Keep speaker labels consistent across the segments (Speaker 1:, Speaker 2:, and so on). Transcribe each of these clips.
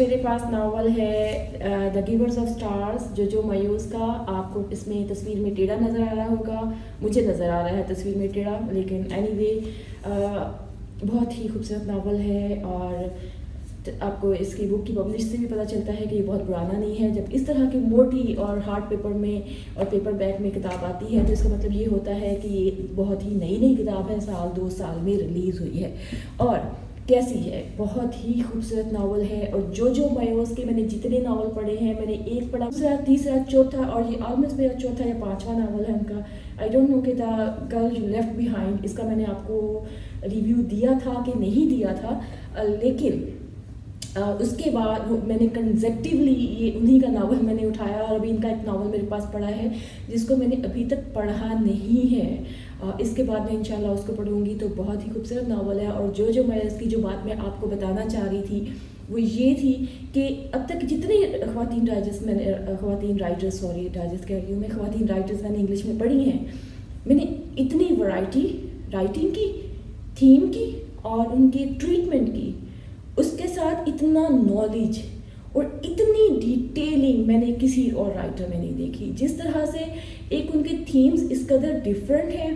Speaker 1: میرے پاس ناول ہے دا givers of stars, جو مایوس کا. آپ کو اس میں تصویر میں ٹیڑھا نظر آ رہا ہوگا، مجھے نظر آ رہا ہے تصویر میں ٹیڑھا، لیکن اینی وے بہت ہی خوبصورت ناول ہے. اور آپ کو اس کی بک کی پبلش سے بھی پتہ چلتا ہے کہ یہ بہت پرانا نہیں ہے. جب اس طرح کی موٹی اور ہارڈ پیپر میں اور پیپر بیک میں کتاب آتی ہے تو اس کا مطلب یہ ہوتا ہے کہ یہ بہت ہی نئی کتاب ہے، 2 سال میں ریلیز ہوئی ہے. اور کیسی ہے، بہت ہی خوبصورت ناول ہے. اور جو مایوس کے میں نے جتنے ناول پڑھے ہیں، میں نے ایک پڑھا، دوسرا، تیسرا، چوتھا، اور یہ آلموسٹ میرا چوتھا یا پانچواں ناول ہے ان کا. آئی ڈونٹ نو کہ the girl you left behind, اس کا میں نے آپ کو ریویو دیا تھا کہ نہیں دیا تھا، لیکن اس کے بعد میں نے کنزیکٹیولی یہ انہی کا ناول میں نے اٹھایا، اور ابھی ان کا ایک ناول میرے پاس پڑا ہے جس کو میں نے ابھی تک پڑھا نہیں ہے. اس کے بعد میں انشاءاللہ اس کو پڑھوں گی. تو بہت ہی خوبصورت ناول ہے. اور جو میں اس کی جو بات میں آپ کو بتانا چاہ رہی تھی وہ یہ تھی کہ اب تک جتنے خواتین رائٹرز میں نے انگلش میں پڑھی ہیں، میں نے اتنی ورائٹی رائٹنگ کی، تھیم کی اور ان کی ٹریٹمنٹ کی، اس کے ساتھ اتنا نالج اور اتنی ڈیٹیلنگ میں نے کسی اور رائٹر میں نہیں دیکھی. جس طرح سے ایک ان کے تھیمز اس قدر ڈفرینٹ ہیں،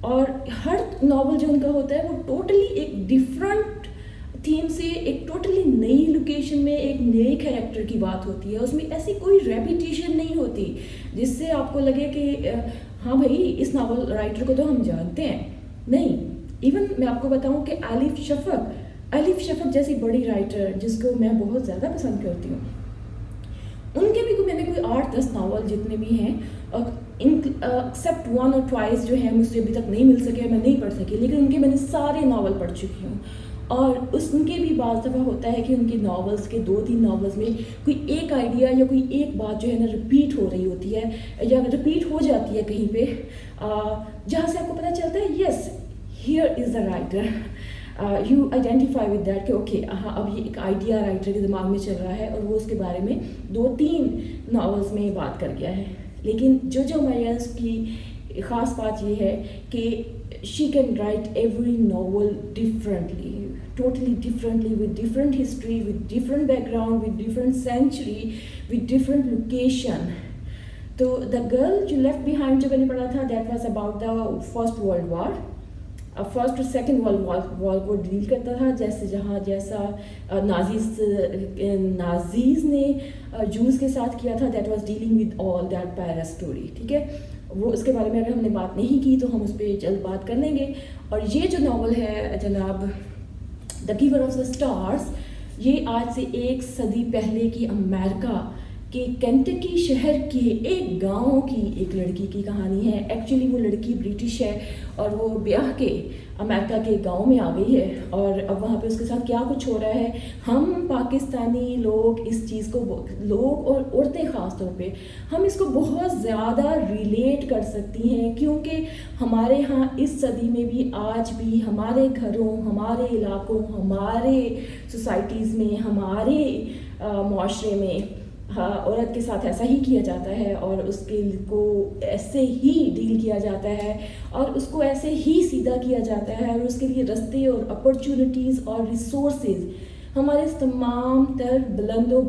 Speaker 1: اور ہر ناول جو ان کا ہوتا ہے وہ ٹوٹلی ایک ڈفرینٹ تھیم سے، ایک ٹوٹلی نئی لوکیشن میں ایک نئے کیریکٹر کی بات ہوتی ہے. اس میں ایسی کوئی ریپیٹیشن نہیں ہوتی جس سے آپ کو لگے کہ ہاں بھائی اس ناول رائٹر کو تو ہم جانتے ہیں. نہیں، ایون میں آپ کو بتاؤں کہ آلف شفق جیسی بڑی رائٹر جس کو میں بہت زیادہ پسند کرتی ہوں، ان کے بھی میں نے کوئی 8-10 ناول جتنے بھی ہیں، ایکسیپٹ 1 اور 2 جو ہیں مجھ سے ابھی تک نہیں مل سکے، میں نہیں پڑھ سکی، لیکن ان کے میں نے سارے ناول پڑھ چکی ہوں. اور ان کے بھی بعض دفعہ ہوتا ہے کہ ان کے ناولز کے 2-3 ناولز میں کوئی ایک آئیڈیا یا کوئی ایک بات جو ہے نا رپیٹ ہو رہی ہوتی ہے یا رپیٹ ہو جاتی ہے کہیں پہ، جہاں سے آپ کو پتہ چلتا ہے yes here is the writer. You identify with that کہ اوکے ہاں اب یہ ایک آئیڈیا رائٹر کے دماغ میں چل رہا ہے اور وہ اس کے بارے میں 2-3 ناولز میں بات کر گیا ہے. لیکن جو مایوس کی خاص بات یہ ہے کہ she can write every novel differently, totally differently, with different history, with different background, with different century, with different location. تو دا گرل جو لیفٹ بیہائنڈ جو میں نے پڑھا تھا that was about the first world war. First اور second world war کو deal کرتا تھا، جیسا نازیز نے جوز کے ساتھ کیا تھا. That was dealing with all that Paris story. ٹھیک ہے، وہ اس کے بارے میں اگر ہم نے بات نہیں کی تو ہم اس پہ جلد بات کر لیں گے. اور یہ جو ناول ہے جناب دا گیور آف دا اسٹارز، یہ آج سے 1 صدی پہلے کی امریکہ کہ کینٹکی شہر کے ایک گاؤں کی ایک لڑکی کی کہانی ہے. ایکچولی وہ لڑکی برٹش ہے اور وہ بیاہ کے امریکہ کے گاؤں میں آ گئی ہے، اور اب وہاں پہ اس کے ساتھ کیا کچھ ہو رہا ہے. ہم پاکستانی لوگ اس چیز کو، لوگ اور عورتیں خاص طور پہ، ہم اس کو بہت زیادہ ریلیٹ کر سکتی ہیں، کیونکہ ہمارے ہاں اس صدی میں بھی آج بھی ہمارے گھروں، ہمارے علاقوں، ہمارے سوسائٹیز میں، ہمارے معاشرے میں عورت کے ساتھ ایسا ہی کیا جاتا ہے، اور اس کے کو ایسے ہی ڈیل کیا جاتا ہے، اور اس کو ایسے ہی سیدھا کیا جاتا ہے، اور اس کے لیے رستے اور اپرچونٹیز اور ریسورسز ہمارے تمام تر بلند و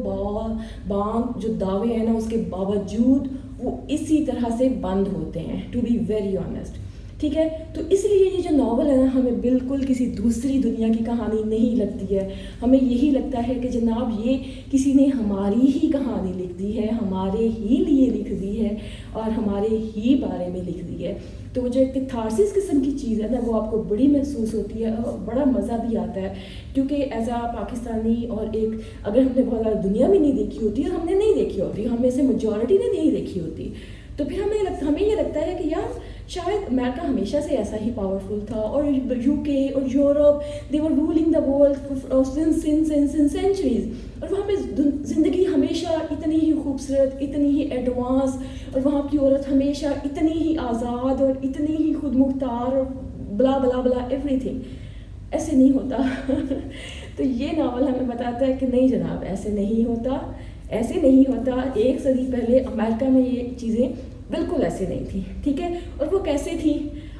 Speaker 1: بانگ جو دعوے ہیں نا اس کے باوجود وہ اسی طرح سے بند ہوتے ہیں، ٹو بی ویری آنیسٹ. ٹھیک ہے، تو اس لیے یہ جو ناول ہے نا ہمیں بالکل کسی دوسری دنیا کی کہانی نہیں لگتی ہے. ہمیں یہی لگتا ہے کہ جناب یہ کسی نے ہماری ہی کہانی لکھ دی ہے، ہمارے ہی لیے لکھ دی ہے، اور ہمارے ہی بارے میں لکھ دی ہے. تو وہ جو ایک کیتھارسس قسم کی چیز ہے نا وہ آپ کو بڑی محسوس ہوتی ہے، اور بڑا مزہ بھی آتا ہے، کیونکہ ایز اے پاکستانی، اور ایک اگر ہم نے بہت زیادہ دنیا میں نہیں دیکھی ہوتی، اور ہم نے نہیں دیکھی ہوتی، ہم میں سے میجورٹی نے نہیں دیکھی ہوتی، تو پھر ہمیں یہ لگتا ہے کہ یار شاید امریکہ ہمیشہ سے ایسا ہی پاورفل تھا، اور یو کے اور Europe they were ruling the world since centuries, اور وہاں پہ زندگی ہمیشہ اتنی ہی خوبصورت، اتنی ہی ایڈوانس، اور وہاں کی عورت ہمیشہ اتنی ہی آزاد اور اتنی ہی خود مختار، اور بلا بلا بلا ایوری تھنگ. ایسے نہیں ہوتا. تو یہ ناول ہمیں بتاتا ہے کہ نہیں جناب، ایسے نہیں ہوتا، ایسے نہیں ہوتا. 1 صدی پہلے امریکہ میں یہ چیزیں بالکل ایسے نہیں تھی. ٹھیک ہے، اور وہ کیسے تھی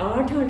Speaker 1: 8